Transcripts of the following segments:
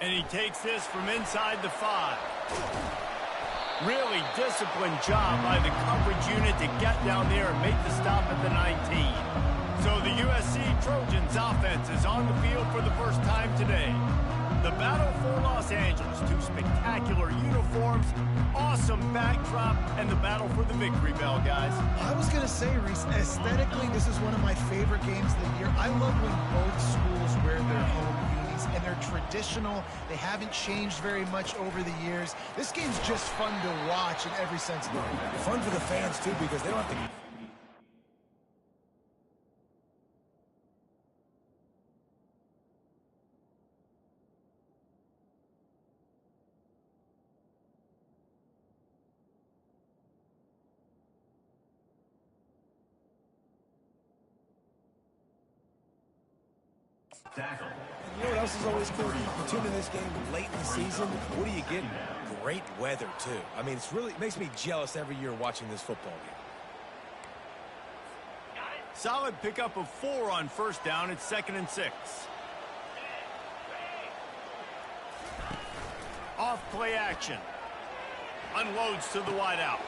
And he takes this from inside the 5. Really disciplined job by the coverage unit to get down there and make the stop at the 19. So the USC Trojans offense is on the field for the first time today. The battle for Los Angeles, 2 spectacular uniforms, awesome backdrop, and the battle for the victory bell, guys. I was going to say, Reese, aesthetically, this is one of my favorite games of the year. I love when both schools wear their home unis, and they're traditional. They haven't changed very much over the years. This game's just fun to watch in every sense of the word. Fun for the fans, too, because they don't have to... Tackle. You know what else is always cool? You tune in this game late in the season. What are you getting? Great weather, too. I mean, it makes me jealous every year watching this football game. Solid pickup of 4 on first down. It's 2nd and 6. Off play action. Unloads to the wideout.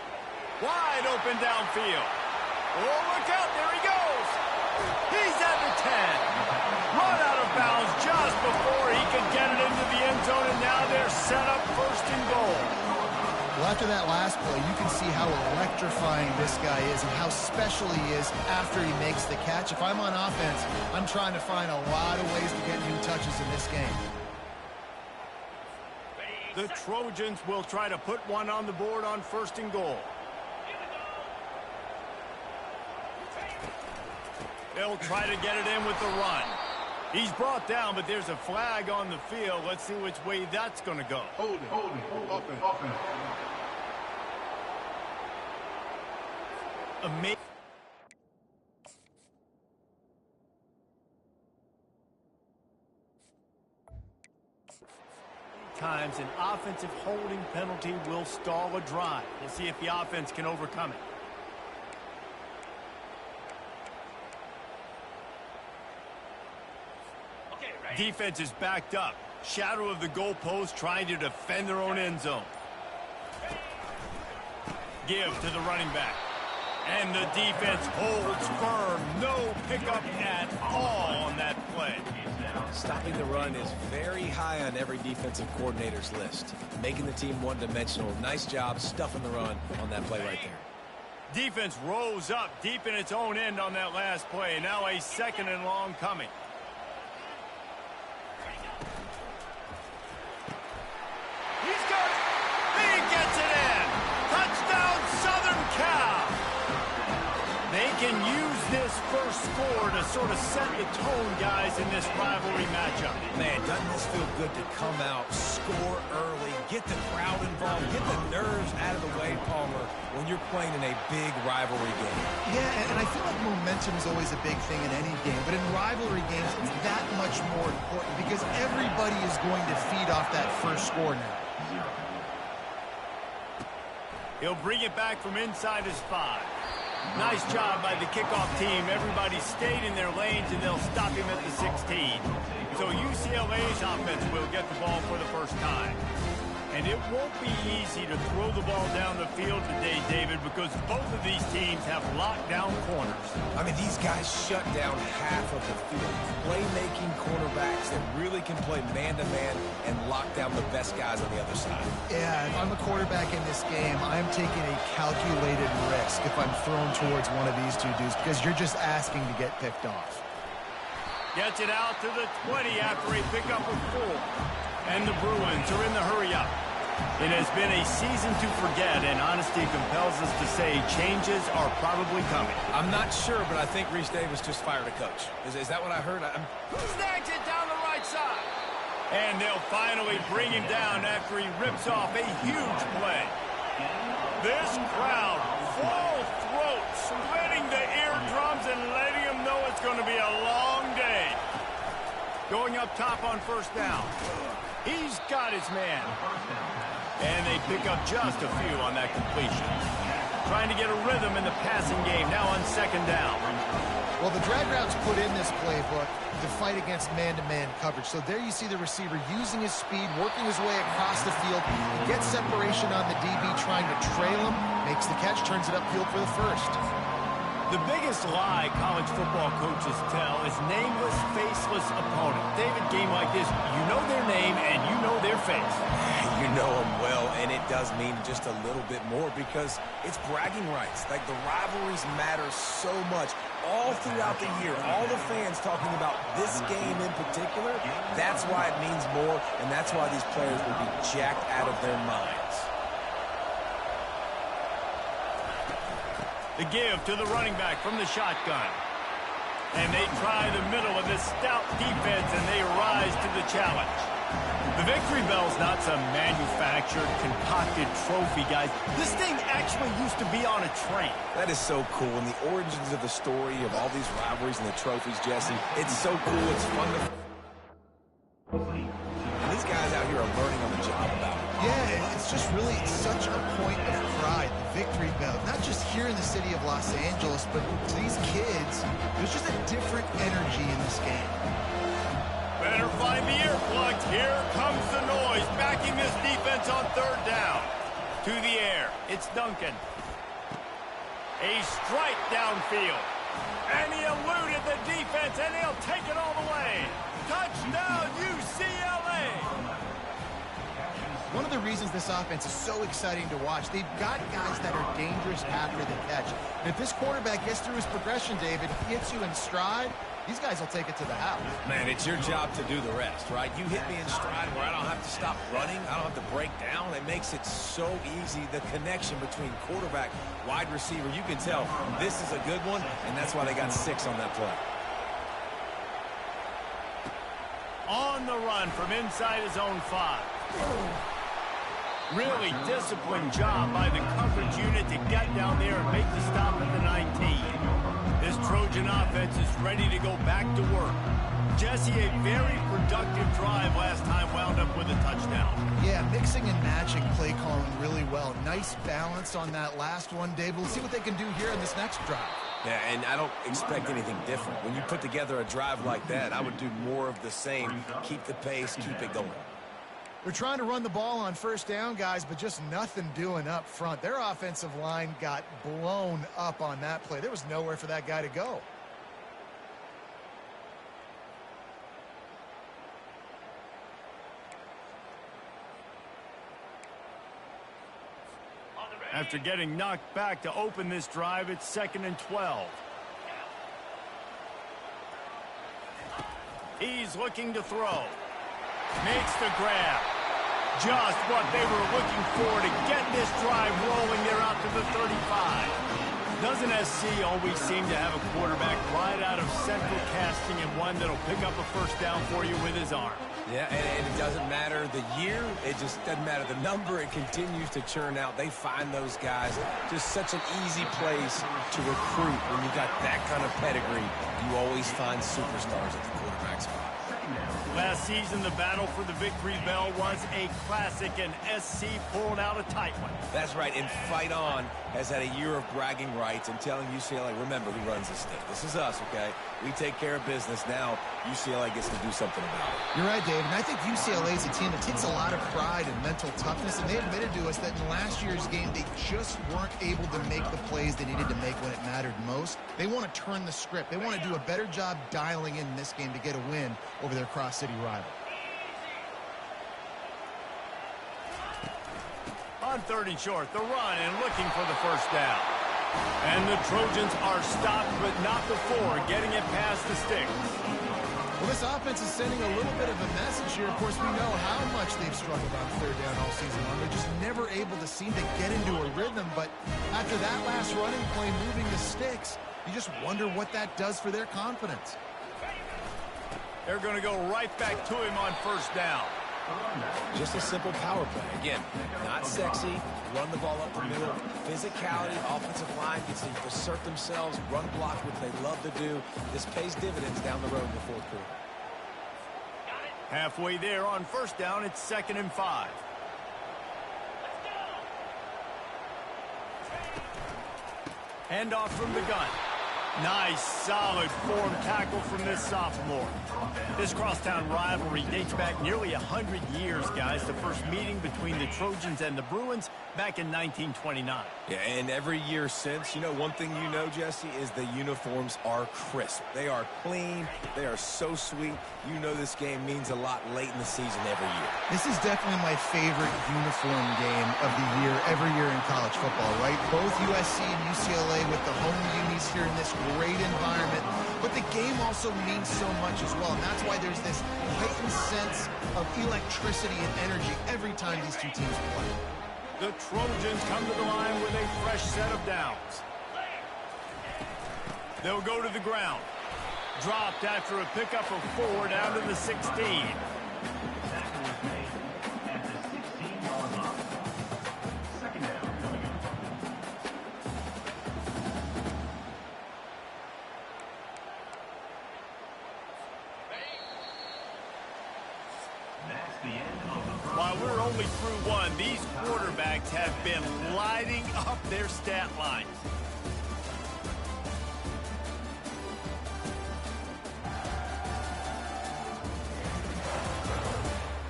Wide open downfield. Oh, look out. There he goes. He's at the 10. Run out of bounds just before he could get it into the end zone, and now they're set up 1st and goal. Well, after that last play, you can see how electrifying this guy is and how special he is after he makes the catch. If I'm on offense, I'm trying to find a lot of ways to get new touches in this game. The Trojans will try to put one on the board on 1st and goal. They'll try to get it in with the run. He's brought down, but there's a flag on the field. Let's see which way that's going to go. Hold it. Offense. Amazing. Times an offensive holding penalty will stall a drive. We'll see if the offense can overcome it. Defense is backed up. Shadow of the goalpost trying to defend their own end zone. Give to the running back. And the defense holds firm. No pickup at all on that play. Stopping the run is very high on every defensive coordinator's list. Making the team one-dimensional. Nice job stuffing the run on that play right there. Defense rose up deep in its own end on that last play. Now a 2nd and long coming. Can use this first score to sort of set the tone, guys, in this rivalry matchup. Man, doesn't this feel good to come out, score early, get the crowd involved, get the nerves out of the way, Palmer, when you're playing in a big rivalry game. Yeah, and I feel like momentum is always a big thing in any game, but in rivalry games, it's that much more important because everybody is going to feed off that first score now. He'll bring it back from inside his 5. Nice job by the kickoff team. Everybody stayed in their lanes, and they'll stop him at the 16. So UCLA's offense will get the ball for the first time. And it won't be easy to throw the ball down the field today, David, because both of these teams have lockdown corners. I mean, these guys shut down half of the field. Playmaking cornerbacks that really can play man-to-man and lock down the best guys on the other side. Yeah, if I'm a quarterback in this game, I'm taking a calculated risk if I'm thrown towards one of these two dudes because you're just asking to get picked off. Gets it out to the 20 after a pickup of 4. And the Bruins are in the hurry-up. It has been a season to forget, and honesty compels us to say changes are probably coming. I'm not sure, but I think Reese Davis just fired a coach. Is that what I heard? Snags it down the right side. And they'll finally bring him down after he rips off a huge play. This crowd, full throat, splitting the eardrums and letting them know it's going to be a long day. Going up top on first down. He's got his man. And they pick up just a few on that completion. Trying to get a rhythm in the passing game now on 2nd down. Well, the drag route's put in this playbook to fight against man-to-man coverage. So there you see the receiver using his speed, working his way across the field, gets separation on the DB, trying to trail him, makes the catch, turns it upfield for the first. The biggest lie college football coaches tell is nameless, faceless opponent. David, game like this, you know their name and you know their face. You know them well, and it does mean just a little bit more because it's bragging rights. Like, the rivalries matter so much. All throughout the year, all the fans talking about this game in particular, that's why it means more, and that's why these players will be jacked out of their minds. The give to the running back from the shotgun. And they try the middle of this stout defense, and they rise to the challenge. The victory bell's not some manufactured, concocted trophy, guys. This thing actually used to be on a train. That is so cool, and the origins of the story of all these rivalries and the trophies, Jesse, it's so cool, it's fun to... And these guys out here are learning on the job about it. Yeah, it's just really such a point of pride, the victory bell. Not just here in the city of Los Angeles, but to these kids, there's just a different energy in this game. Better find the earplugs. Here comes the noise, backing this defense on third down. To the air, it's Duncan. A strike downfield. And he eluded the defense, and he'll take it all the way. Touchdown, UCLA! One of the reasons this offense is so exciting to watch, they've got guys that are dangerous after the catch. And if this quarterback gets through his progression, David, hits you in stride, these guys will take it to the house. Man, it's your job to do the rest, right? You hit me in stride where I don't have to stop running. I don't have to break down. It makes it so easy. The connection between quarterback, wide receiver, you can tell this is a good one, and that's why they got 6 on that play. On the run from inside his own 5. Really disciplined job by the coverage unit to get down there and make the stop at the 19. This Trojan offense is ready to go back to work. Jesse, a very productive drive last time, wound up with a touchdown. Yeah, mixing and matching play calling really well. Nice balance on that last one, Dave. We'll see what they can do here in this next drive. Yeah, and I don't expect anything different. When you put together a drive like that, I would do more of the same. Keep the pace, keep it going. They're trying to run the ball on first down, guys, but just nothing doing up front. Their offensive line got blown up on that play. There was nowhere for that guy to go. After getting knocked back to open this drive, it's 2nd and 12. He's looking to throw. Makes the grab. Just what they were looking for to get this drive rolling. They're out to the 35. Doesn't SC always seem to have a quarterback right out of central casting and one that'll pick up a first down for you with his arm? Yeah, and it doesn't matter the year. It just doesn't matter the number. It continues to churn out. They find those guys. Just such an easy place to recruit. When you got that kind of pedigree, you always find superstars at the quarterback spot. Last season, the battle for the victory bell was a classic, and SC pulled out a tight one. That's right, and Fight On has had a year of bragging rights and telling UCLA, remember who runs this thing. This is us, okay? We take care of business. Now UCLA gets to do something about it. You're right, Dave, and I think UCLA is a team that takes a lot of pride and mental toughness, and they admitted to us that in last year's game, they just weren't able to make the plays they needed to make when it mattered most. They want to turn the script. They want to do a better job dialing in this game to get a win over their cross-city rival. On 3rd and short, the run and looking for the first down. And the Trojans are stopped, but not before getting it past the sticks. Well, this offense is sending a little bit of a message here. Of course, we know how much they've struggled on 3rd down all season long. They're just never able to seem to get into a rhythm. But after that last running play, moving the sticks, you just wonder what that does for their confidence. They're going to go right back to him on 1st down. Just a simple power play. Again, not sexy, run the ball up the middle, physicality, offensive line gets to assert themselves, run block, which they love to do. This pays dividends down the road in the 4th quarter. Halfway there on 1st down, it's 2nd and 5. Hand off from the gun. Nice, solid form tackle from this sophomore. This crosstown rivalry dates back nearly 100 years, guys. The first meeting between the Trojans and the Bruins back in 1929. Yeah, and every year since, you know, one thing you know, Jesse, is the uniforms are crisp. They are clean. They are so sweet. You know this game means a lot late in the season every year. This is definitely my favorite uniform game of the year, every year in college football, right? Both USC and UCLA with the home unis here in this great environment. But the game also means so much as well, and that's why there's this heightened sense of electricity and energy every time these two teams play. The Trojans come to the line with a fresh set of downs. They'll go to the ground. Dropped after a pickup of 4 down to the 16. While we're only through one, these quarterbacks have been lighting up their stat lines.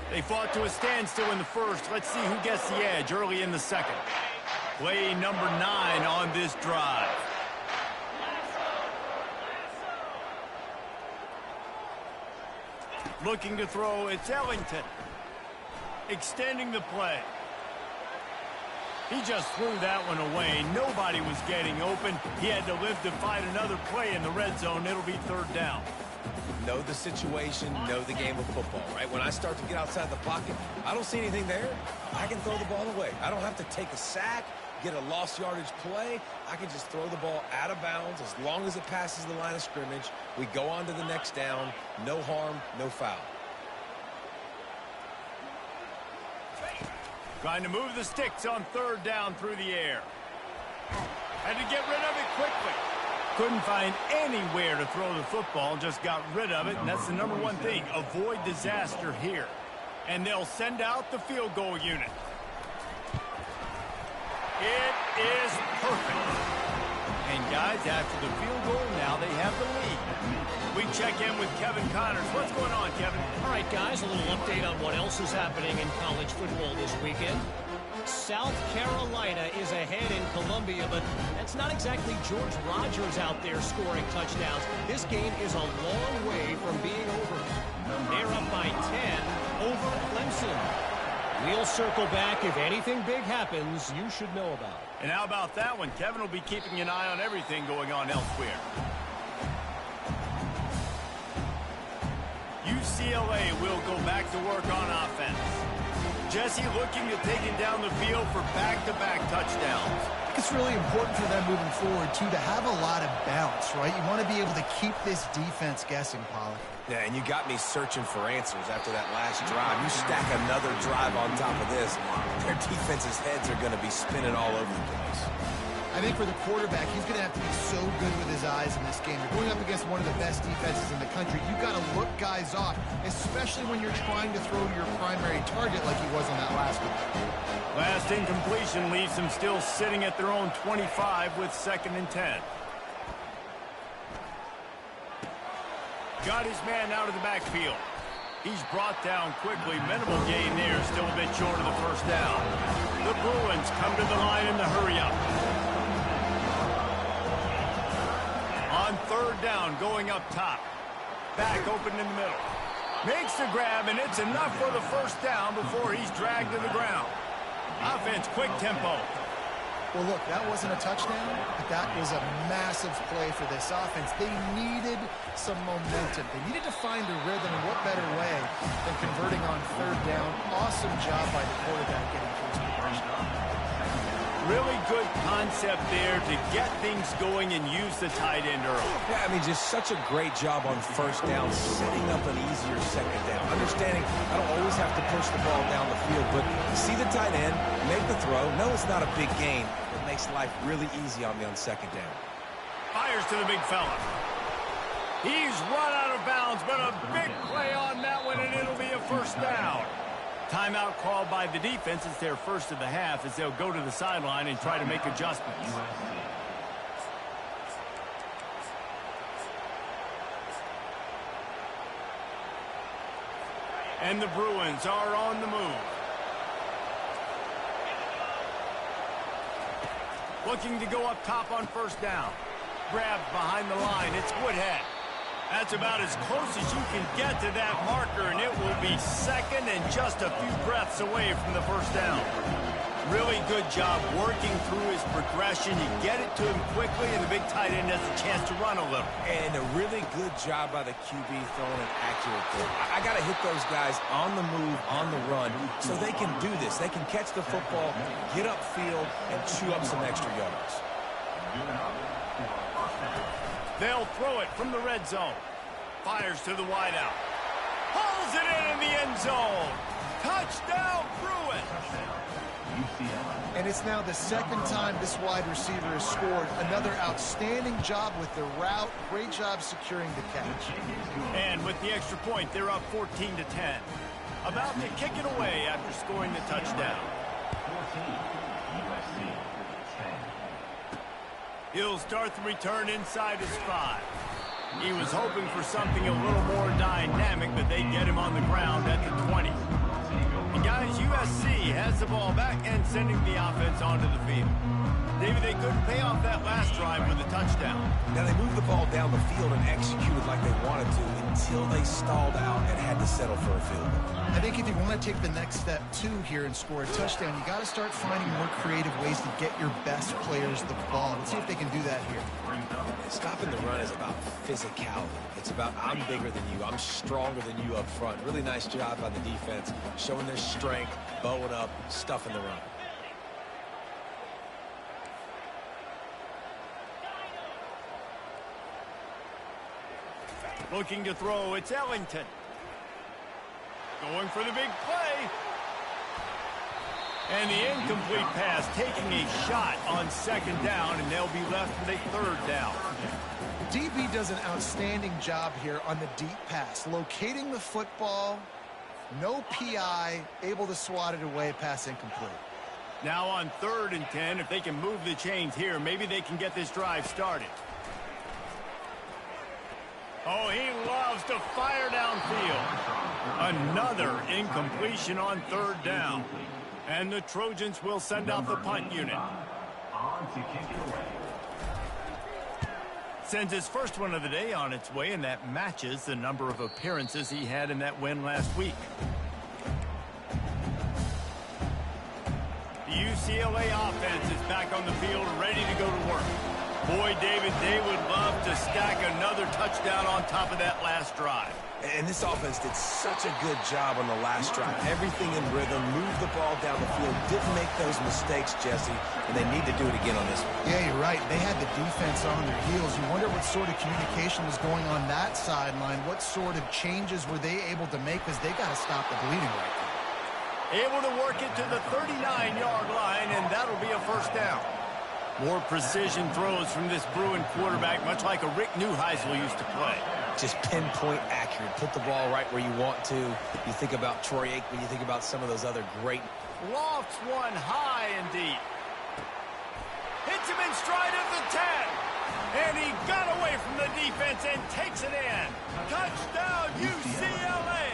They fought to a standstill in the first. Let's see who gets the edge early in the second. Play number 9 on this drive. Looking to throw, it's Ellington. Extending the play. He just threw that one away. Nobody was getting open. He had to live to fight another play in the red zone. It'll be 3rd down. Know the situation, know the game of football, right? When I start to get outside the pocket, I don't see anything there. I can throw the ball away. I don't have to take a sack, get a lost yardage play. I can just throw the ball out of bounds as long as it passes the line of scrimmage. We go on to the next down. No harm, no foul. Trying to move the sticks on 3rd down through the air. Had to get rid of it quickly. Couldn't find anywhere to throw the football, just got rid of it, and that's the number one thing. Avoid disaster here. And they'll send out the field goal unit. It is perfect. And guys, after the field goal, now they have the lead. We check in with Kevin Connors. What's going on, Kevin? All right, guys, a little update on what else is happening in college football this weekend. South Carolina is ahead in Columbia, but that's not exactly George Rogers out there scoring touchdowns. This game is a long way from being over. They're up by 10 over Clemson. We'll circle back. If anything big happens, you should know about it. And how about that one? Kevin will be keeping an eye on everything going on elsewhere. UCLA will go back to work on offense. Jesse looking to take it down the field for back-to-back touchdowns. It's really important for them moving forward, too, to have a lot of bounce, right? You want to be able to keep this defense guessing, Pollard. Yeah, and you got me searching for answers after that last drive. You stack another drive on top of this, their defense's heads are going to be spinning all over the place. I think for the quarterback, he's going to have to be so good with his eyes in this game. You're going up against one of the best defenses in the country. You've got to look guys off, especially when you're trying to throw to your primary target like he was on that last one. Last incompletion leaves them still sitting at their own 25 with 2nd and 10. Got his man out of the backfield. He's brought down quickly. Minimal gain there, still a bit short of the 1st down. The Bruins come to the line in the hurry-up. On 3rd down, going up top. Back open in the middle. Makes the grab, and it's enough for the 1st down before he's dragged to the ground. Offense, quick tempo. Well, look, that wasn't a touchdown, but that was a massive play for this offense. They needed some momentum. They needed to find a rhythm, and what better way than converting on 3rd down. Awesome job by the quarterback getting through his progression. Really good concept there to get things going and use the tight end early. Yeah, I mean, just such a great job on 1st down, setting up an easier 2nd down. Understanding I don't always have to push the ball down the field, but see the tight end, make the throw. No, it's not a big gain. It makes life really easy on me on 2nd down. Fires to the big fella. He's run out of bounds, but a big play on that one, and it'll be a 1st down. Timeout called by the defense. It's their 1st of the half as they'll go to the sideline and try to make adjustments. And the Bruins are on the move. Looking to go up top on first down. Grabbed behind the line. It's Woodhead. That's about as close as you can get to that marker, and it will be second and just a few breaths away from the first down. Really good job working through his progression. You get it to him quickly, and the big tight end has a chance to run a little. And a really good job by the QB throwing an accurate throw. I got to hit those guys on the move, on the run, so they can do this. They can catch the football, get upfield, and chew up some extra yards. They'll throw it from the red zone. Fires to the wideout. Pulls it in the end zone. Touchdown, Bruins. And it's now the second time this wide receiver has scored. Another outstanding job with the route. Great job securing the catch. And with the extra point, they're up 14-10. About to kick it away after scoring the touchdown. He'll start the return inside his 5. He was hoping for something a little more dynamic, but they get him on the ground at the 20. And guys, USC has the ball back and sending the offense onto the field. David, they couldn't pay off that last drive with a touchdown. Now, they moved the ball down the field and executed like they wanted to until they stalled out and had to settle for a field goal. I think if you want to take the next step, too, here and score a touchdown, you got to start finding more creative ways to get your best players the ball. Let's see if they can do that here. Stopping the run is about physicality. It's about I'm bigger than you. I'm stronger than you up front. Really nice job by the defense, showing their strength, bowing up, stuffing the run. Looking to throw, it's Ellington. Going for the big play. And the incomplete pass, taking a shot on second down, and they'll be left with a third down. DB does an outstanding job here on the deep pass. Locating the football, no PI, able to swat it away, pass incomplete. Now on 3rd and 10, if they can move the chains here, maybe they can get this drive started. Oh, he loves to fire downfield. Another incompletion on 3rd down. And the Trojans will send out the punt unit. Sends his first one of the day on its way, and that matches the number of appearances he had in that win last week. The UCLA offense is back on the field, ready to go to work. Boy, David, they would love to stack another touchdown on top of that last drive. And this offense did such a good job on the last drive. Everything in rhythm, moved the ball down the field, didn't make those mistakes, Jesse, and they need to do it again on this one. Yeah, you're right. They had the defense on their heels. You wonder what sort of communication was going on that sideline. What sort of changes were they able to make, because they got to stop the bleeding right now. Able to work it to the 39-yard line, and that'll be a first down. More precision throws from this Bruin quarterback, much like a Rick Neuheisel used to play. Just pinpoint accurate. Put the ball right where you want to. You think about Troy Aikman, you think about some of those other great. Lofts one high and deep. Hits him in stride at the 10. And he got away from the defense and takes it in. Touchdown, UCLA.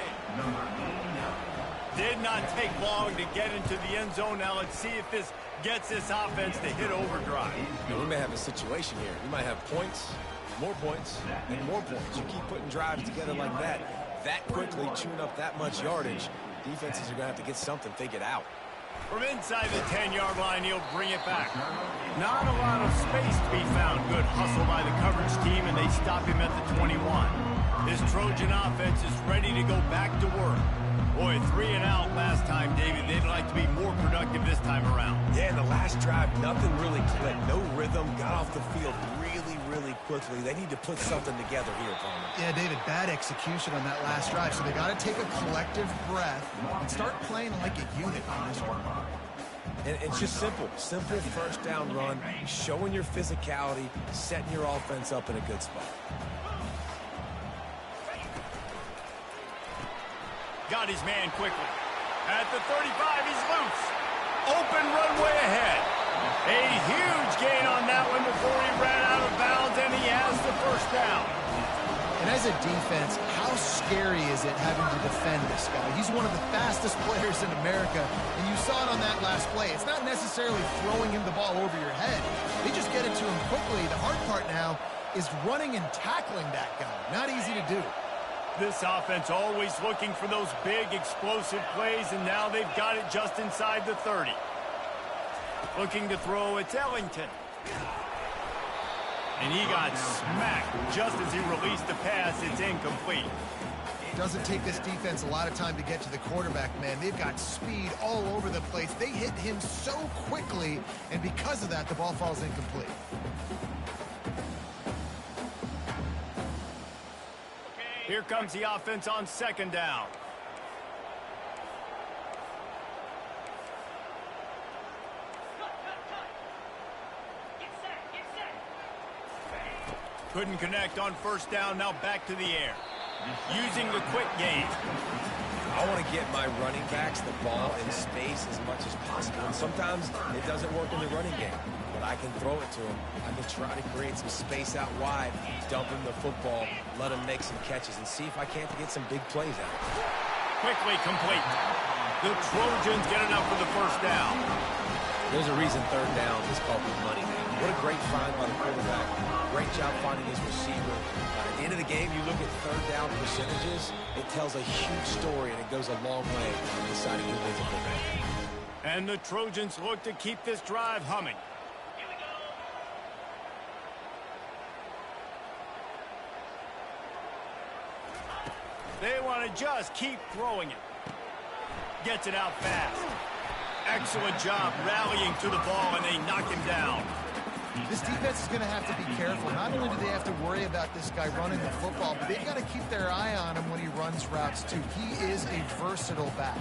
Did not take long to get into the end zone. Now let's see if this gets this offense to hit overdrive. Now, we may have a situation here. We might have points, more points, and more points. You keep putting drives together like that quickly, chewing up that much yardage, defenses are going to have to get something figured out. From inside the 10-yard line, he'll bring it back. Not a lot of space to be found. Good hustle by the coverage team, and they stop him at the 21. This Trojan offense is ready to go back to work. Boy, 3 and out last time, David. They'd like to be more productive this time around. Yeah, in the last drive, nothing really clicked. No rhythm, got off the field really quickly. They need to put something together here, Palmer. Yeah, David, bad execution on that last drive. So they got to take a collective breath and start playing like a unit on this one. And it's just simple first down run, showing your physicality, setting your offense up in a good spot. Got his man quickly. At the 35, he's loose. Open runway ahead. A huge gain on that one before he ran out of bounds, and he has the first down. And as a defense, how scary is it having to defend this guy? He's one of the fastest players in America, and you saw it on that last play. It's not necessarily throwing him the ball over your head. They just get it to him quickly. The hard part now is running and tackling that guy. Not easy to do. This offense always looking for those big, explosive plays, and now they've got it just inside the 30. Looking to throw, it's Ellington. And he got smacked just as he released the pass. It's incomplete. It doesn't take this defense a lot of time to get to the quarterback, man. They've got speed all over the place. They hit him so quickly, and because of that, the ball falls incomplete. Here comes the offense on second down. Couldn't connect on first down, now back to the air. Using the quick game. I want to get my running backs the ball in space as much as possible. And sometimes it doesn't work in the running game, but I can throw it to them. I can try to create some space out wide, dump him the football, let him make some catches, and see if I can't get some big plays out. Quickly complete. The Trojans get enough for the first down. There's a reason third down is called the money down. What a great find by the quarterback. Great job finding his receiver. At the end of the game, you look at third down percentages, it tells a huge story, and it goes a long way in deciding who wins a football game. And the Trojans look to keep this drive humming. They want to just keep throwing it. Gets it out fast. Excellent job rallying to the ball, and they knock him down. This defense is going to have to be careful. Not only do they have to worry about this guy running the football, but they've got to keep their eye on him when he runs routes, too. He is a versatile back.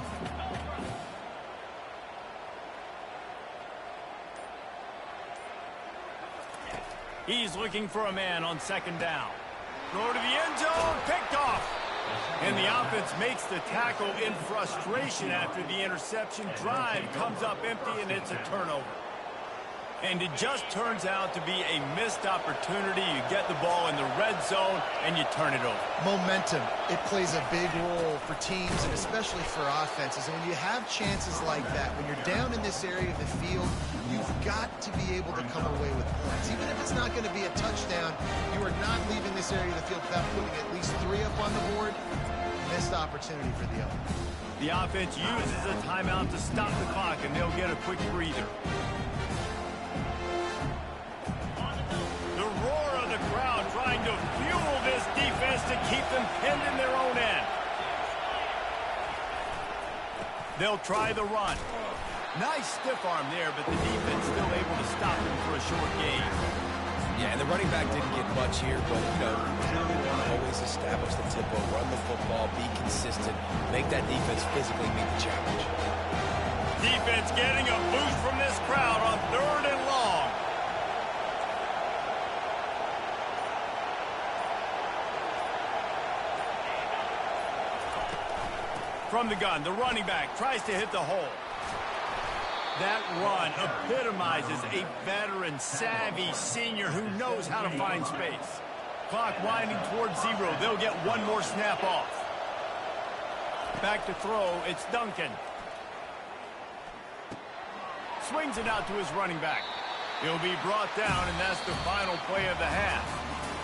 He's looking for a man on second down. Throw to the end zone, picked off. And the offense makes the tackle in frustration after the interception. Drive comes up empty, and it's a turnover. And it just turns out to be a missed opportunity. You get the ball in the red zone, and you turn it over. Momentum. It plays a big role for teams and especially for offenses. And when you have chances like that, when you're down in this area of the field, you've got to be able to come away with points. Even if it's not going to be a touchdown, you are not leaving this area of the field without putting at least 3 up on the board. Missed opportunity for the other. The offense uses a timeout to stop the clock, and they'll get a quick breather. The roar of the crowd trying to fuel this defense to keep them pinned in their own end. They'll try the run. Nice stiff arm there, but the defense still able to stop him for a short gain. Yeah, and the running back didn't get much here, but, clearly want to always establish the tempo, run the football, be consistent, make that defense physically meet the challenge. Defense getting a boost from this crowd on third and long. From the gun, the running back tries to hit the hole. That run epitomizes a veteran, savvy senior who knows how to find space. Clock winding towards 0. They'll get one more snap off. Back to throw, it's Duncan. Swings it out to his running back. He'll be brought down, and that's the final play of the half.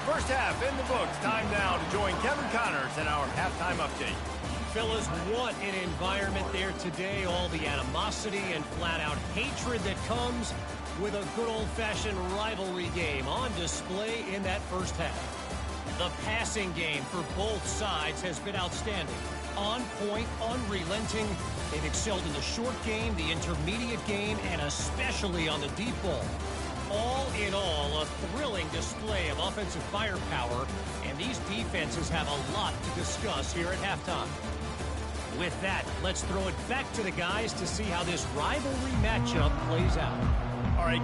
First half in the books. Time now to join Kevin Connors in our halftime update. Fellas, what an environment there today. All the animosity and flat-out hatred that comes with a good old-fashioned rivalry game on display in that first half. The passing game for both sides has been outstanding. On point, unrelenting. They've excelled in the short game, the intermediate game, and especially on the deep ball. All in all, a thrilling display of offensive firepower, and these defenses have a lot to discuss here at halftime. With that, let's throw it back to the guys to see how this rivalry matchup plays out. All right.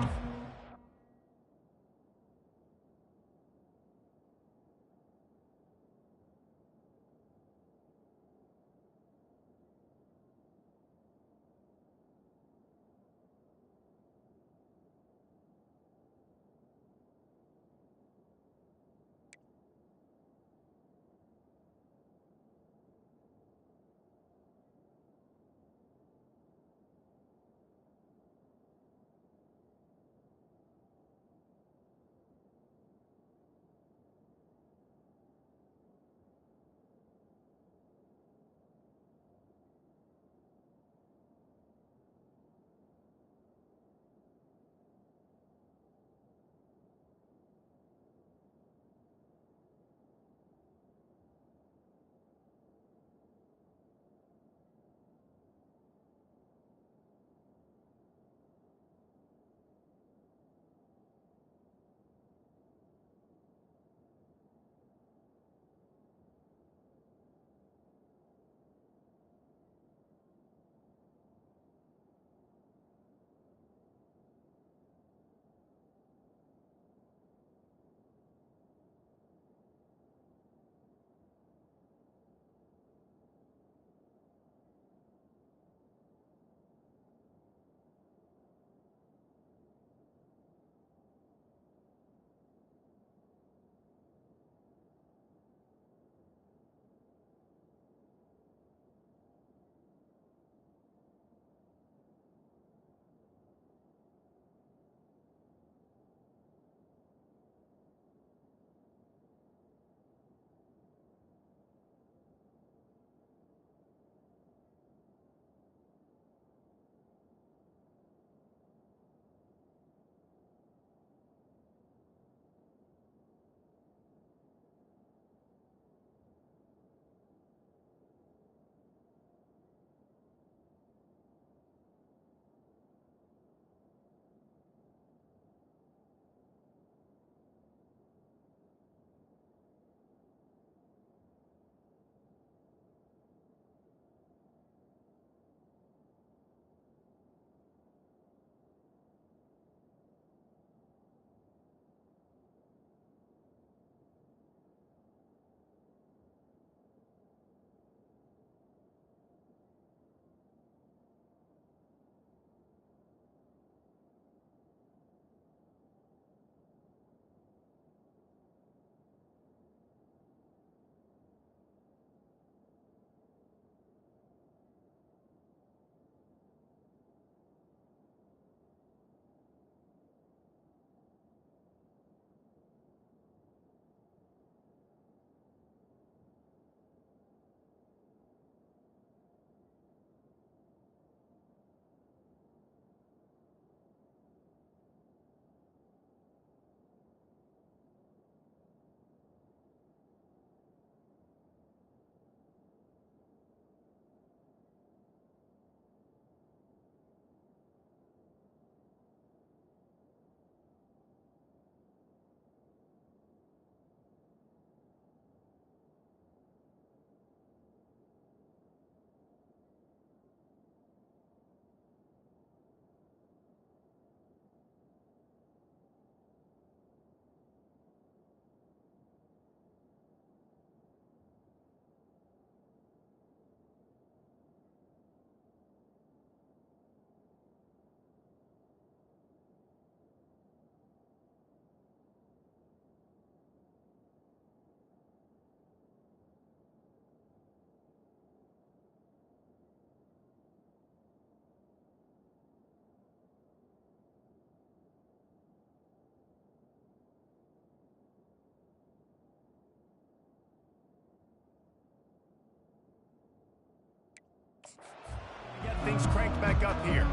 things cranked back up here.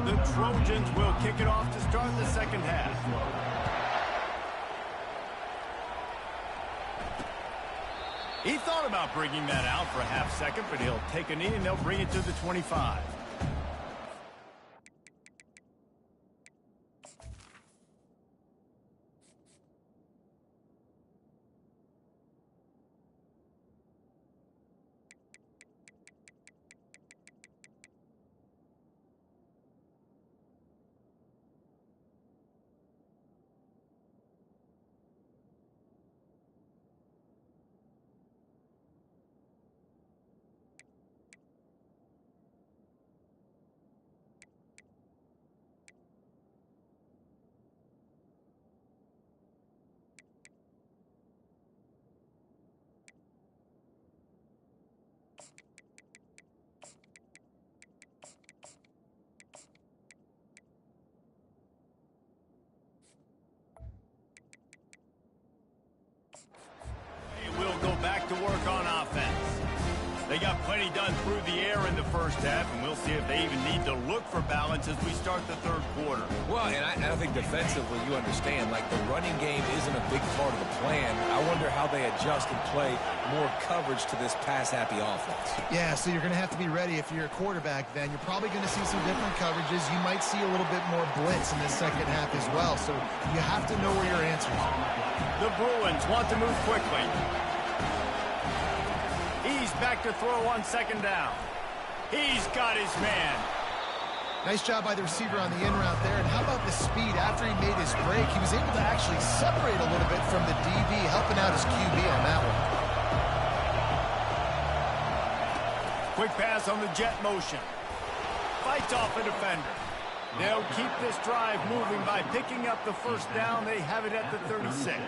The Trojans will kick it off to start the second half. He thought about bringing that out for a half second, but he'll take a knee and they'll bring it to the 25. To work on offense. They got plenty done through the air in the first half, and we'll see if they even need to look for balance as we start the third quarter. Well, and I think defensively, you understand, like the running game isn't a big part of the plan. I wonder how they adjust and play more coverage to this pass-happy offense. Yeah, so you're going to have to be ready if you're a quarterback then. You're probably going to see some different coverages. You might see a little bit more blitz in the second half as well, so you have to know where your answers are. The Bruins want to move quickly. He's back to throw on second down. He's got his man. Nice job by the receiver on the in route there. And how about the speed after he made his break? He was able to actually separate a little bit from the DB, helping out his QB on that one. Quick pass on the jet motion. Fights off a defender. They'll keep this drive moving by picking up the first down. They have it at the 36.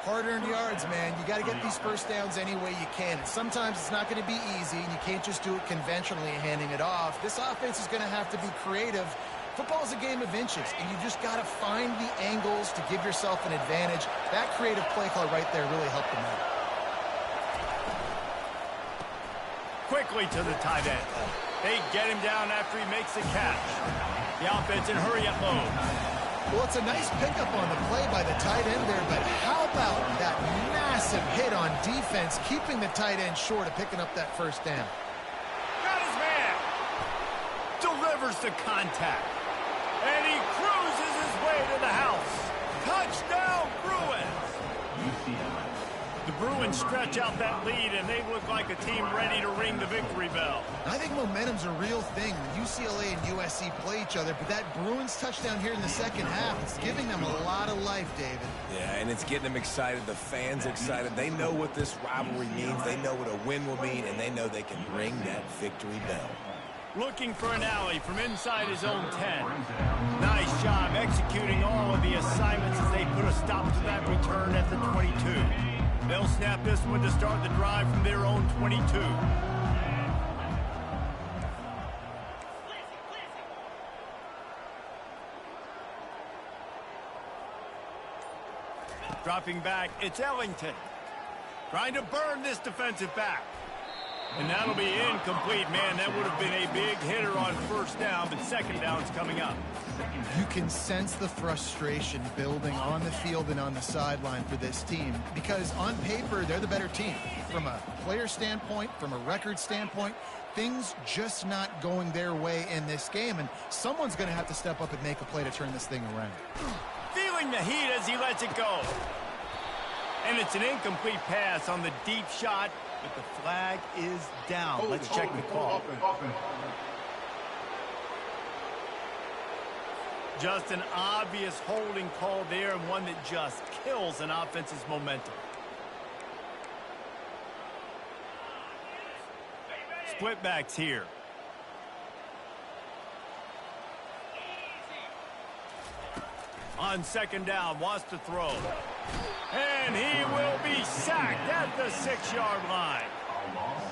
Hard-earned yards, man. You got to get these first downs any way you can. And sometimes it's not going to be easy, and you can't just do it conventionally handing it off. This offense is going to have to be creative. Football is a game of inches, and you just got to find the angles to give yourself an advantage. That creative play call right there really helped them out. Quickly to the tight end. They get him down after he makes the catch. The offense in hurry up mode. Well, it's a nice pickup on the play by the tight end there, but how about that massive hit on defense, keeping the tight end short of picking up that first down? Got his man. Delivers the contact. And he cruises his way to the house. Touchdown, Bruins. The Bruins stretch out that lead, and they look like a team ready to ring the victory bell. I think momentum's a real thing. UCLA and USC play each other, but that Bruins touchdown here in the second half, it's giving them a lot of life, David. Yeah, and it's getting them excited, the fans excited. They know what this rivalry means. They know what a win will mean, and they know they can ring that victory bell. Looking for an alley from inside his own 10. Nice job executing all of the assignments as they put a stop to that return at the 22. They'll snap this one to start the drive from their own 22. Dropping back, it's Ellington. Trying to burn this defensive back. And that'll be incomplete. Man, that would have been a big hitter on first down, but second down's coming up. You can sense the frustration building on the field and on the sideline for this team because on paper, they're the better team. From a player standpoint, from a record standpoint, things just not going their way in this game, and someone's going to have to step up and make a play to turn this thing around. Feeling the heat as he lets it go. And it's an incomplete pass on the deep shot, but the flag is down. Let's check the call. Just an obvious holding call there, and one that just kills an offense's momentum. Split backs here. On second down, wants to throw. And he will be sacked at the 6-yard line.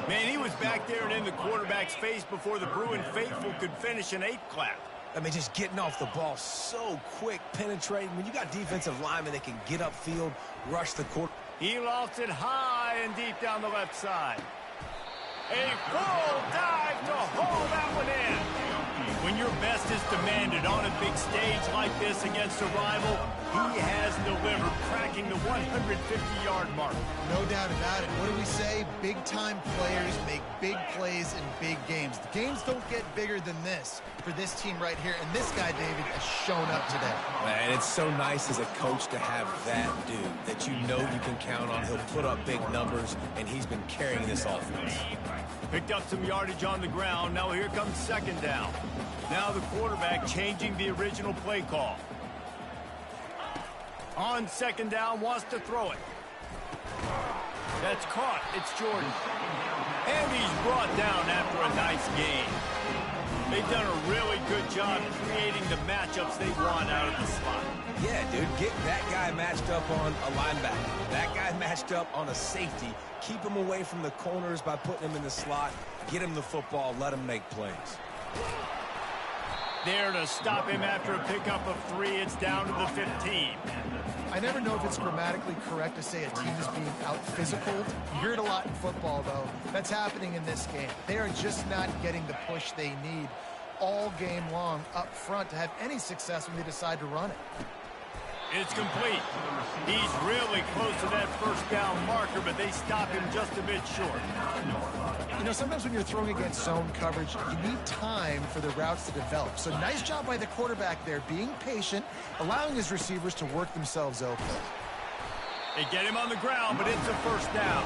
Man, he was back there and in the quarterback's face before the Bruin faithful could finish an 8-clap. I mean, just getting off the ball so quick, penetrating. When you got defensive linemen that can get upfield, rush the quarter. He lost it high and deep down the left side. A full dive to haul that one in. When your best is demanded on a big stage like this against a rival, he has delivered, cracking the 150-yard mark. No doubt about it. What do we say? Big-time players make big plays in big games. The games don't get bigger than this for this team right here, and this guy, David, has shown up today. Man, it's so nice as a coach to have that dude that you know you can count on. He'll put up big numbers, and he's been carrying this offense. Picked up some yardage on the ground. Now here comes second down. Now the quarterback changing the original play call. On second down, wants to throw it. That's caught. It's Jordan. And he's brought down after a nice gain. They've done a really good job creating the matchups they want out of the slot. Yeah, dude, get that guy matched up on a linebacker. That guy matched up on a safety. Keep him away from the corners by putting him in the slot. Get him the football. Let him make plays. There to stop him after a pickup of 3. It's down to the 15. I never know if it's grammatically correct to say a team is being out-physicaled. You hear it a lot in football, though. That's happening in this game. They are just not getting the push they need all game long up front to have any success when they decide to run it. It's complete. He's really close to that first down marker, but they stop him just a bit short. You know, sometimes when you're throwing against zone coverage, you need time for the routes to develop. So nice job by the quarterback there, being patient, allowing his receivers to work themselves open. They get him on the ground, but it's a first down.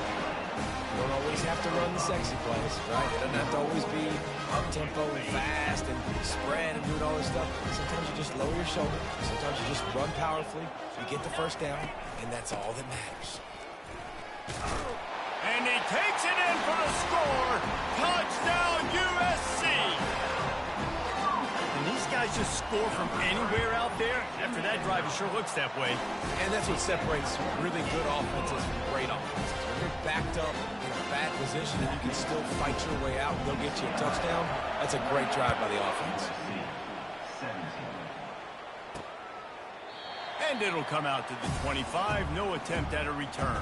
You don't always have to run the sexy plays, right? It doesn't have to always be up-tempo and fast and spread and doing all this stuff. Sometimes you just lower your shoulder. Sometimes you just run powerfully. You get the first down, and that's all that matters. And he takes it in for the score. Touchdown, USC. And these guys just score from anywhere out there. After that drive, it sure looks that way. And that's what separates really good offenses from great offenses. When you're backed up in a bad position and you can still fight your way out and they'll get you a touchdown, that's a great drive by the offense. And it'll come out to the 25. No attempt at a return.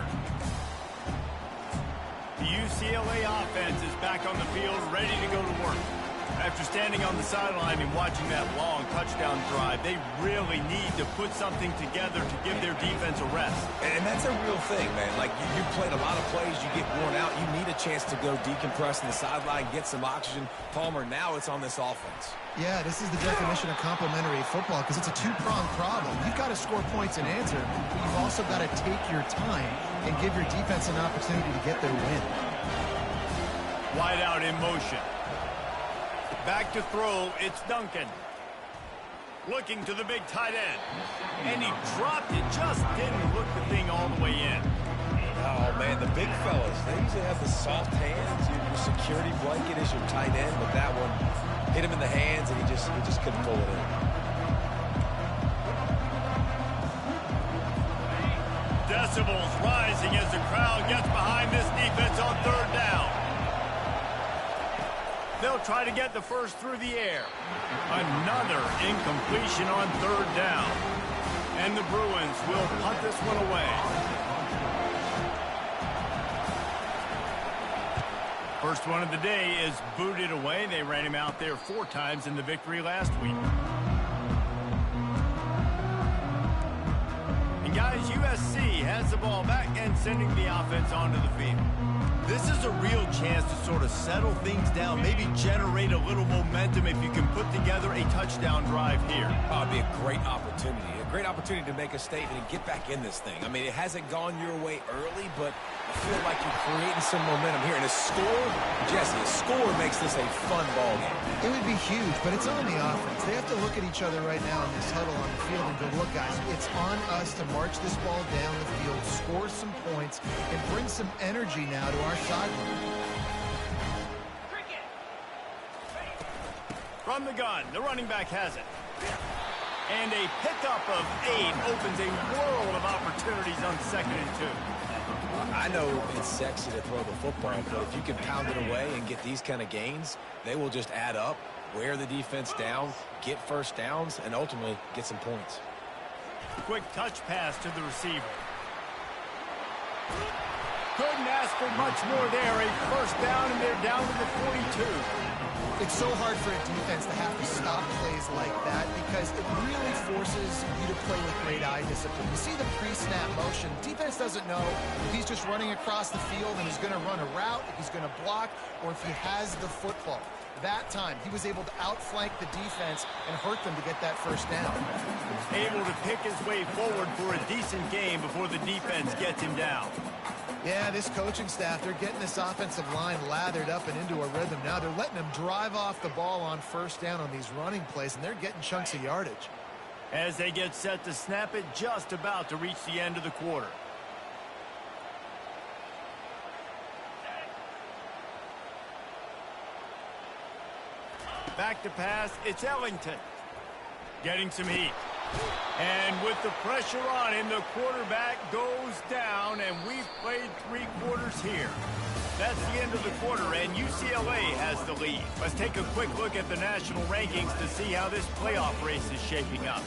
The UCLA offense is back on the field, ready to go to work. After standing on the sideline and watching that long touchdown drive, they really need to put something together to give their defense a rest. And that's a real thing, man. Like, you played a lot of plays, you get worn out, you need a chance to go decompress on the sideline, get some oxygen. Palmer, now it's on this offense. Yeah, this is the definition of complementary football because it's a two-pronged problem. You've got to score points and answer, but you've also got to take your time and give your defense an opportunity to get their win. Wide out in motion. Back to throw, it's Duncan. Looking to the big tight end. And he dropped it, just didn't look the thing all the way in. Oh, man, the big fellas, they usually have the soft hands. Your security blanket is your tight end, but that one hit him in the hands, and he just couldn't pull it in. Decibels rising as the crowd gets behind this defense on third down. They'll try to get the first through the air. Another incompletion on third down. And the Bruins will punt this one away. First one of the day is booted away. They ran him out there 4 times in the victory last week. And guys, USC has the ball back and sending the offense onto the field. This is a real chance to sort of settle things down, maybe generate a little momentum if you can put together a touchdown drive here. Oh, it'd be a great opportunity to make a statement and get back in this thing. I mean, it hasn't gone your way early, but I feel like you're creating some momentum here. And a score, Jesse, a score makes this a fun ball game. It would be huge, but it's on the offense. They have to look at each other right now in this huddle on the field and go, look, guys, it's on us to march this ball down the field, score some points, and bring some energy now to our sideline. From the gun, the running back has it. And a pickup of 8 opens a world of opportunities on 2nd and 2. I know it's sexy to throw the football, but if you can pound it away and get these kind of gains, they will just add up, wear the defense down, get first downs, and ultimately get some points. Quick touch pass to the receiver. Couldn't ask for much more there. A first down, and they're down to the 42. It's so hard for a defense to have to stop plays like that because it really forces you to play with great eye discipline. You see the pre-snap motion. Defense doesn't know if he's just running across the field and he's going to run a route, if he's going to block, or if he has the football. That time, he was able to outflank the defense and hurt them to get that first down. Able to pick his way forward for a decent game before the defense gets him down. Yeah, this coaching staff, they're getting this offensive line lathered up and into a rhythm now. They're letting them drive off the ball on first down on these running plays, and they're getting chunks of yardage. As they get set to snap it, just about to reach the end of the quarter. Back to pass, it's Ellington. Getting some heat. And with the pressure on him, the quarterback goes down, and we've played 3 quarters here. That's the end of the quarter, and UCLA has the lead. Let's take a quick look at the national rankings to see how this playoff race is shaping up.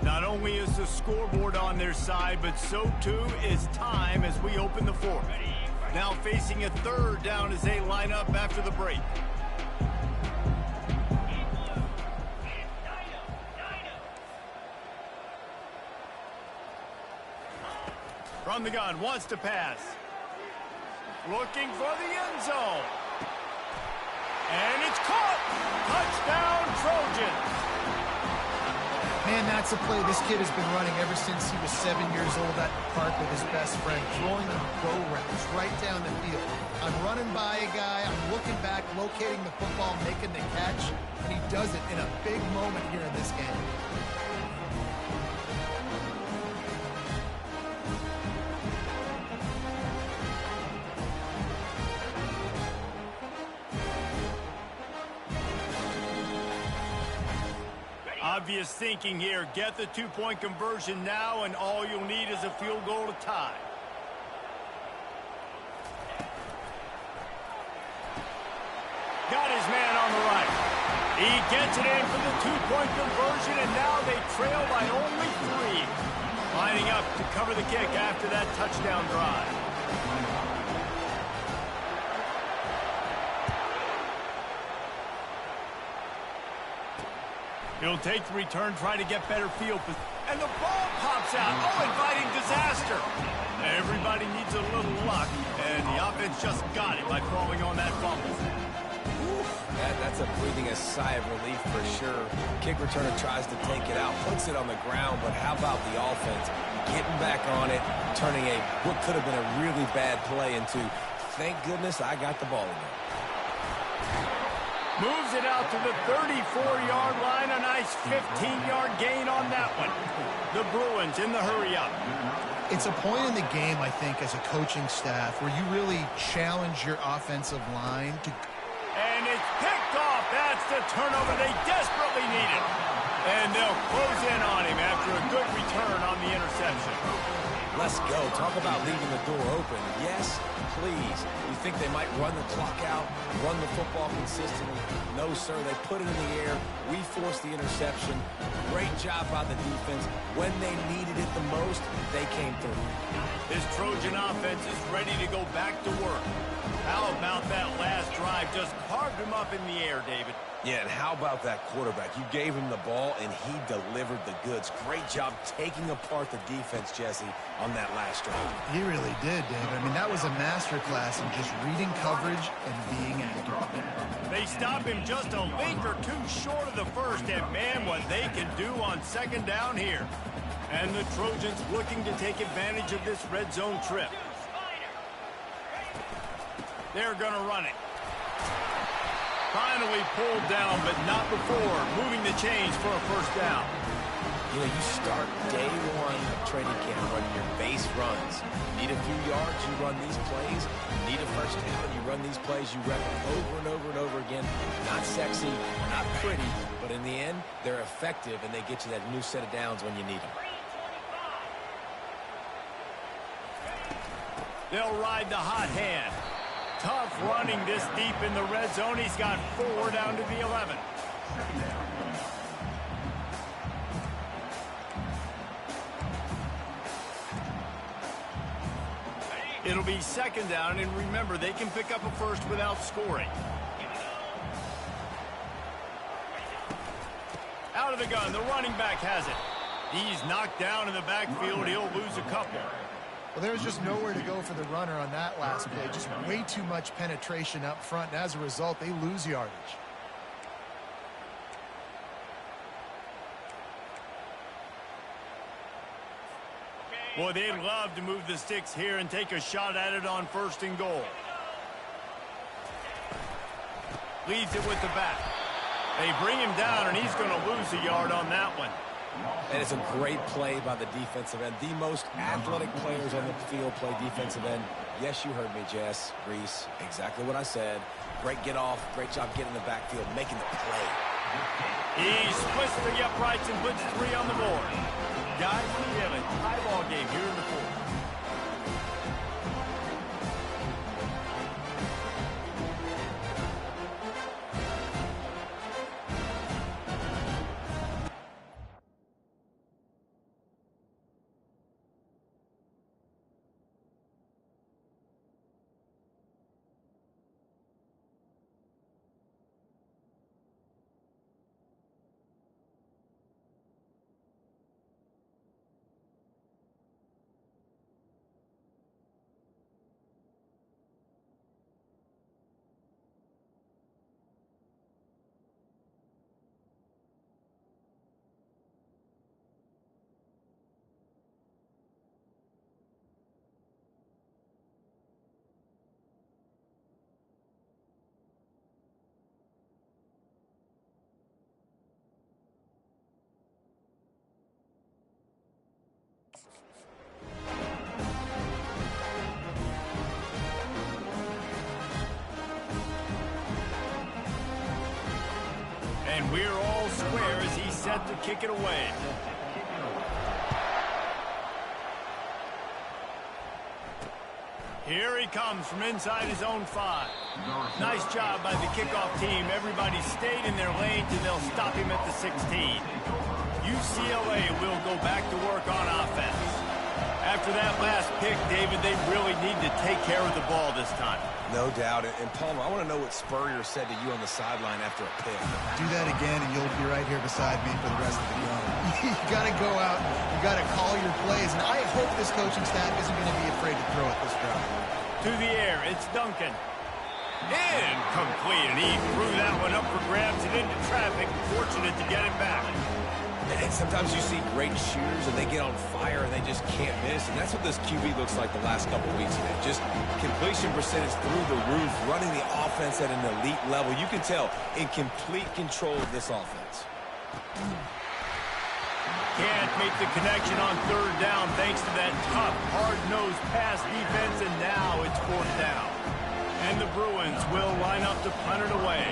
Not only is the scoreboard on their side, but so too is time as we open the fourth. Now facing a third down as they line up after the break. From the gun, wants to pass. Looking for the end zone. And it's caught. Touchdown, Trojans. Man, that's a play this kid has been running ever since he was 7 years old at the park with his best friend, throwing them go routes right down the field. I'm running by a guy, I'm looking back, locating the football, making the catch, and he does it in a big moment here in this game. Obvious thinking here. Get the 2-point conversion now, and all you'll need is a field goal to tie. Got his man on the right. He gets it in for the 2-point conversion, and now they trail by only 3. Lining up to cover the kick after that touchdown drive. He'll take the return, try to get better field. And the ball pops out. Oh, inviting disaster. Everybody needs a little luck, and the offense just got it by falling on that fumble. That's a breathing a sigh of relief for sure. Kick returner tries to take it out, puts it on the ground, but how about the offense getting back on it, turning what could have been a really bad play into, thank goodness I got the ball in there. Moves it out to the 34-yard line. A nice 15-yard gain on that one. The Bruins in the hurry-up. It's a point in the game, I think, as a coaching staff, where you really challenge your offensive line to... And it's picked off. That's the turnover they desperately needed. And they'll close in on him after a good return on the interception. Let's go. Talk about leaving the door open. Yes, please. You think they might run the clock out, run the football consistently? No, sir. They put it in the air. We forced the interception. Great job by the defense. When they needed it the most, they came through. This Trojan offense is ready to go back to work. How about that last drive? Just carved him up in the air, David. Yeah, and how about that quarterback? You gave him the ball, and he delivered the goods. Great job taking apart the defense, Jesse, on that last drive. He really did, David. I mean, that was a masterclass in just reading coverage and being accurate. They stop him just a link or two short of the first, and man, what they can do on second down here. And the Trojans looking to take advantage of this red zone trip. They're going to run it. Finally pulled down, but not before moving the chains for a first down. You know, you start day one of training camp running your base runs. You need a few yards, you run these plays. You need a first down, you run these plays. You rep them over and over and over again. Not sexy, not pretty, but in the end, they're effective, and they get you that new set of downs when you need them. They'll ride the hot hand. Tough running this deep in the red zone. He's got 4 down to the 11. It'll be second down, and remember, they can pick up a first without scoring. Out of the gun, the running back has it. He's knocked down in the backfield. He'll lose a couple. Well, there's just nowhere to go for the runner on that last play. Just way too much penetration up front, and as a result, they lose yardage. Boy, they'd love to move the sticks here and take a shot at it on 1st and goal. Leads it with the back. They bring him down, and he's going to lose a yard on that one. And it's a great play by the defensive end. The most athletic players on the field play defensive end. Yes, you heard me, Jess, Reese. Exactly what I said. Great get off. Great job getting the backfield, making the play. He splits the uprights and puts 3 on the board. Guys, we have a tie ball game here in the 4th. And we're all square as he's set to kick it away. Here he comes from inside his own 5. Nice job by the kickoff team. Everybody stayed in their lanes, and they'll stop him at the 16. UCLA will go back to work on offense. After that last pick, David, they really need to take care of the ball this time. No doubt. And Palmer, I want to know what Spurrier said to you on the sideline after a pick. Do that again, and you'll be right here beside me for the rest of the game. You got to go out. You got to call your plays, and I hope this coaching staff isn't going to be afraid to throw it this drive. To the air, it's Duncan. Incomplete, and he threw that one up for grabs and into traffic. Fortunate to get it back. And sometimes you see great shooters, and they get on fire, and they just can't miss. And that's what this QB looks like the last couple weeks. Just completion percentage through the roof, running the offense at an elite level. You can tell in complete control of this offense. Can't make the connection on 3rd down thanks to that tough, hard-nosed pass defense, and now it's 4th down. And the Bruins will line up to punt it away.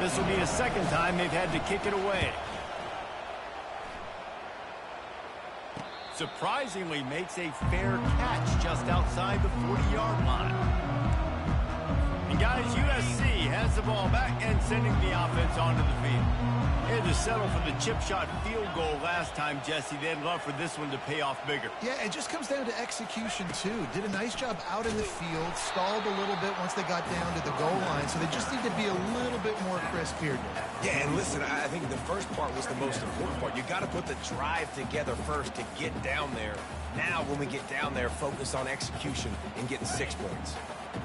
This will be the 2nd time they've had to kick it away. Surprisingly makes a fair catch just outside the 40-yard line. And guys, USC has the ball back and sending the offense onto the field. They had to settle for the chip shot field goal last time, Jesse. They'd love for this one to pay off bigger. Yeah, it just comes down to execution, too. Did a nice job out in the field, stalled a little bit once they got down to the goal line, so they just need to be a little bit more crisp here. Yeah, and listen, I think the first part was the most important part. You got to put the drive together first to get down there. Now, when we get down there, focus on execution and getting 6 points.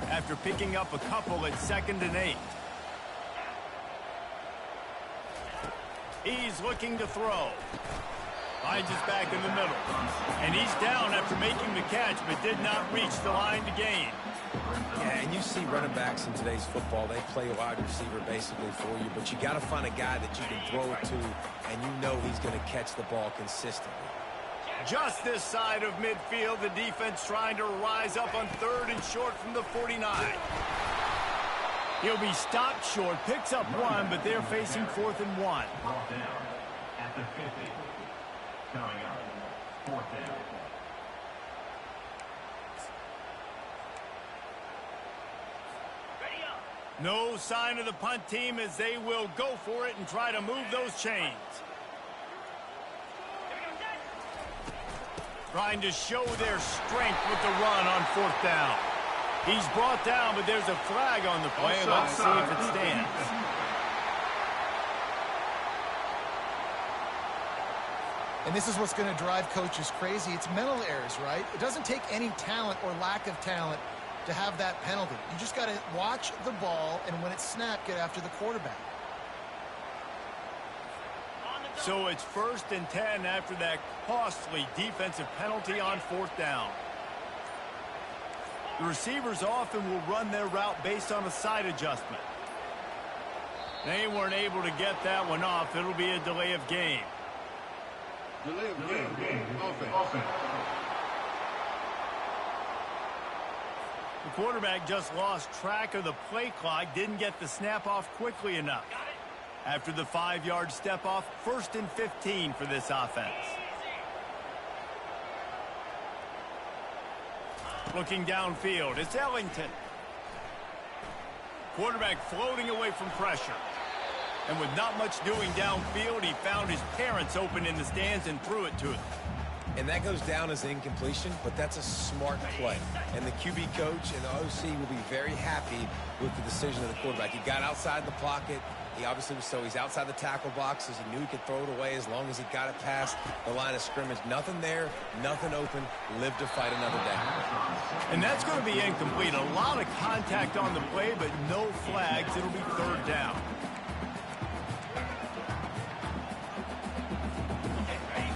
After picking up a couple at 2nd and 8. He's looking to throw. Finds us back in the middle. And he's down after making the catch, but did not reach the line to gain. Yeah, and you see running backs in today's football, they play a wide receiver basically for you, but you got to find a guy that you can throw it to, and you know he's going to catch the ball consistently. Just this side of midfield, the defense trying to rise up on 3rd and short from the 49. He'll be stopped short, picks up 1, but they're facing 4th and 1. At the 50. Coming up, 4th down. No sign of the punt team as they will go for it and try to move those chains. Trying to show their strength with the run on 4th down. He's brought down, but there's a flag on the play. Let's see if it stands. And this is what's going to drive coaches crazy. It's mental errors, right? It doesn't take any talent or lack of talent to have that penalty. You just got to watch the ball, and when it's snapped, get after the quarterback. So it's 1st and 10 after that costly defensive penalty on 4th down. The receivers often will run their route based on a side adjustment. They weren't able to get that one off. It'll be a delay of game. Delay of game. Offense. The quarterback just lost track of the play clock, didn't get the snap off quickly enough. After the 5-yard step off, 1st and 15 for this offense. Looking downfield, it's Ellington. Quarterback floating away from pressure. And with not much doing downfield, he found his parents open in the stands and threw it to them. And that goes down as an incompletion, but that's a smart play. And the QB coach and the OC will be very happy with the decision of the quarterback. He got outside the pocket. He obviously was he's outside the tackle boxes. He knew he could throw it away as long as he got it past the line of scrimmage. Nothing there, nothing open. Live to fight another day. And that's going to be incomplete. A lot of contact on the play, but no flags. It'll be 3rd down.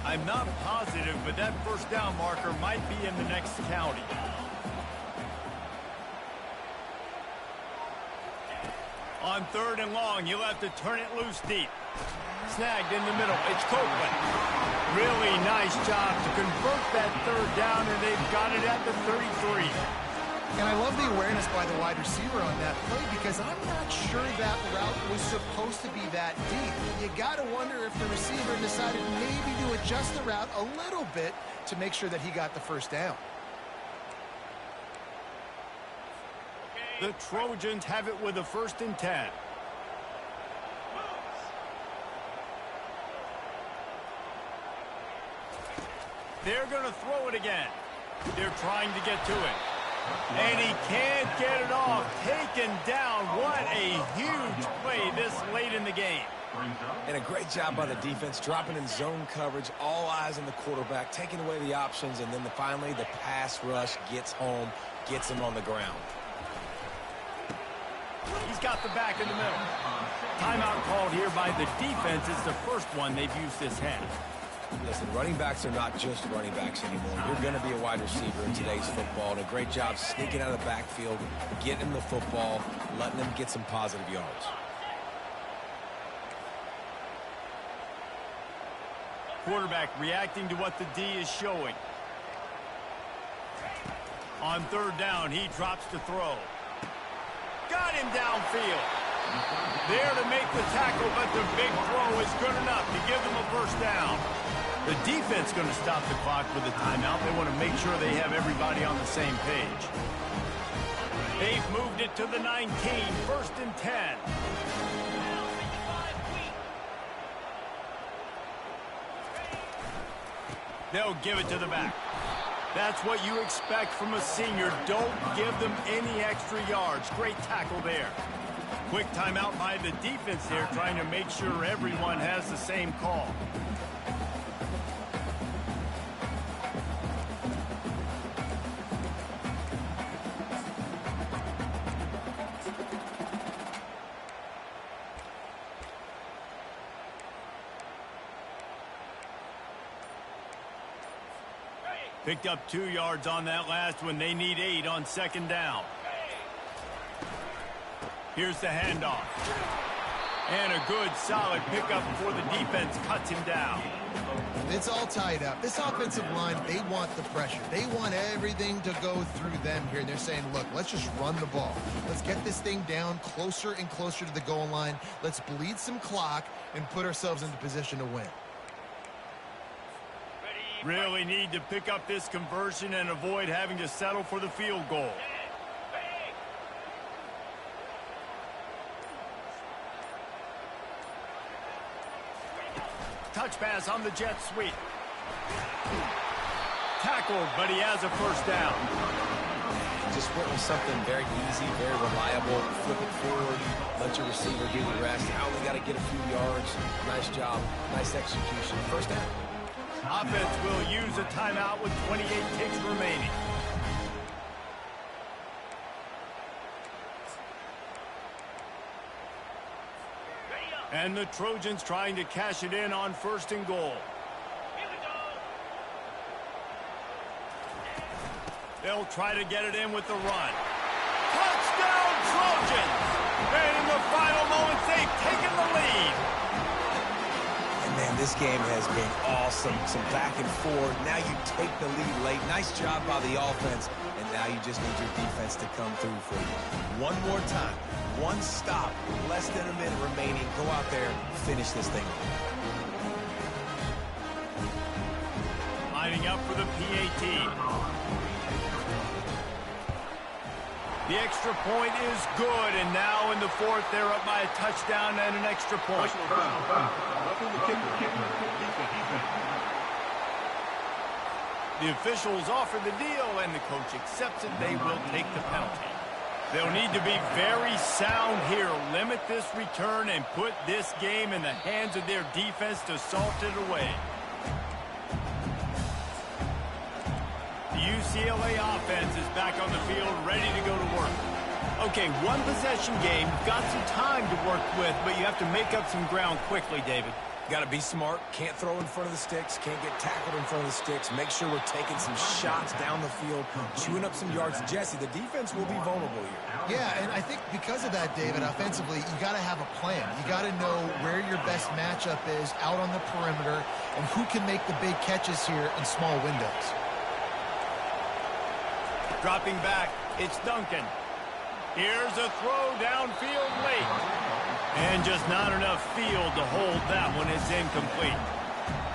I'm not positive, but that 1st down marker might be in the next county. On 3rd and long, you'll have to turn it loose deep. Snagged in the middle. It's Copeland. Really nice job to convert that 3rd down, and they've got it at the 33. And I love the awareness by the wide receiver on that play because I'm not sure that route was supposed to be that deep. You got to wonder if the receiver decided maybe to adjust the route a little bit to make sure that he got the 1st down. The Trojans have it with a 1st and 10. They're going to throw it again. They're trying to get to it. And he can't get it off. Taken down. What a huge play this late in the game. And a great job by the defense, dropping in zone coverage, all eyes on the quarterback, taking away the options, and then finally the pass rush gets home, gets him on the ground. He's got the back in the middle. Timeout called here by the defense. It's the first one they've used this half. Listen, running backs are not just running backs anymore. You're going to be a wide receiver in today's football. And a great job sneaking out of the backfield, getting him the football, letting him get some positive yards. Quarterback reacting to what the D is showing. On 3rd down, he drops to throw. Got him downfield. There to make the tackle, but the big throw is good enough to give them a 1st down. The defense going to stop the clock with a timeout. They want to make sure they have everybody on the same page. They've moved it to the 19, 1st and 10. They'll give it to the back. That's what you expect from a senior. Don't give them any extra yards. Great tackle there. Quick timeout by the defense there, trying to make sure everyone has the same call. Picked up 2 yards on that last one. They need 8 on 2nd down. Here's the handoff. And a good, solid pickup before the defense cuts him down. It's all tied up. This offensive line, they want the pressure. They want everything to go through them here. And they're saying, look, let's just run the ball. Let's get this thing down closer and closer to the goal line. Let's bleed some clock and put ourselves into position to win. Really need to pick up this conversion and avoid having to settle for the field goal. Touch pass on the jet sweep. tackled, but he has a first down. Just went with something very easy, very reliable. Flip it forward, let your receiver do the rest. I only got to get a few yards. Nice job, nice execution. First down. Offense will use a timeout with 28 ticks remaining. And the Trojans trying to cash it in on 1st and goal. They'll try to get it in with the run. Touchdown, Trojans! And in the final moments, they've taken the lead. And man, this game has been awesome. Some back and forth. Now you take the lead late. Nice job by the offense. And now you just need your defense to come through for you. One more time. One stop. Less than a minute remaining. Go out there, finish this thing. Lining up for the PAT. The extra point is good, and now in the 4th, they're up by a touchdown and an extra point. The officials offer the deal, and the coach accepts it. They will take the penalty. They'll need to be very sound here, limit this return, and put this game in the hands of their defense to salt it away. The UCLA offense is back on the field, ready to go to work. Okay, one possession game. You've got some time to work with, but you have to make up some ground quickly, David. Got to be smart. Can't throw in front of the sticks. Can't get tackled in front of the sticks. Make sure we're taking some shots down the field, chewing up some yards. Jesse, the defense will be vulnerable here. Yeah, and I think because of that, David, offensively, you got to have a plan. You got to know where your best matchup is out on the perimeter and who can make the big catches here in small windows. Dropping back, it's Duncan. Here's a throw downfield late. And just not enough field to hold that one. It's incomplete.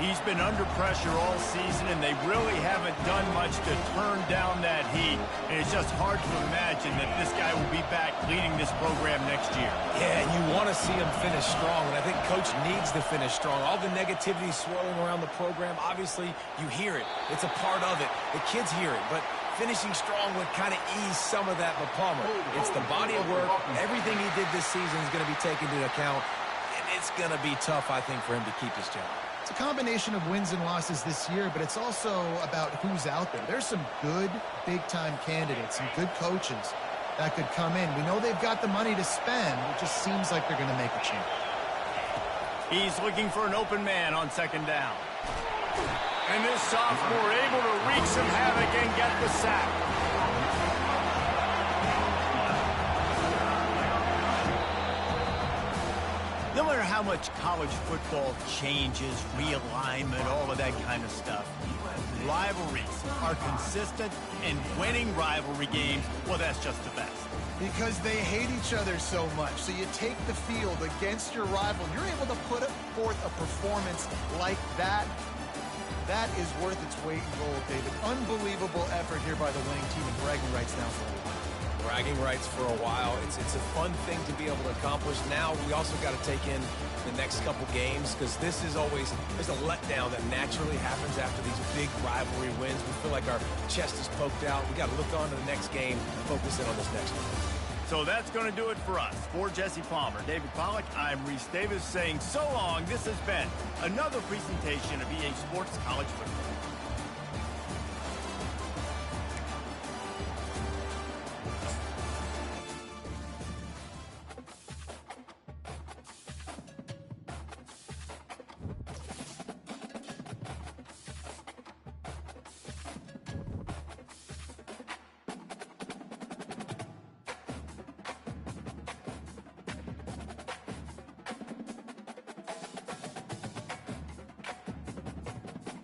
He's been under pressure all season, and they really haven't done much to turn down that heat. And it's just hard to imagine that this guy will be back leading this program next year. Yeah, and you want to see him finish strong, and I think Coach needs to finish strong. All the negativity swirling around the program, obviously, you hear it. It's a part of it. The kids hear it, but finishing strong would kind of ease some of that, but Palmer, it's the body of work. Everything he did this season is going to be taken into account, and it's going to be tough, I think, for him to keep his job. It's a combination of wins and losses this year, but it's also about who's out there. There's some good big-time candidates, some good coaches that could come in. We know they've got the money to spend. It just seems like they're going to make a change. He's looking for an open man on 2nd down. And this sophomore able to wreak some havoc and get the sack. No matter how much college football changes, realignment, all of that kind of stuff, rivalries are consistent, and winning rivalry games, well, that's just the best. Because they hate each other so much. So you take the field against your rival. You're able to put forth a performance like that. That is worth its weight in gold, David. Unbelievable effort here by the winning team, and bragging rights now for a while. Bragging rights for a while. It's a fun thing to be able to accomplish. Now we also got to take in the next couple games, because this is always, there's a letdown that naturally happens after these big rivalry wins. We feel like our chest is poked out. We got to look on to the next game and focus in on this next one. So that's going to do it for us. For Jesse Palmer, David Pollack, I'm Reese Davis saying so long. This has been another presentation of EA Sports College Football.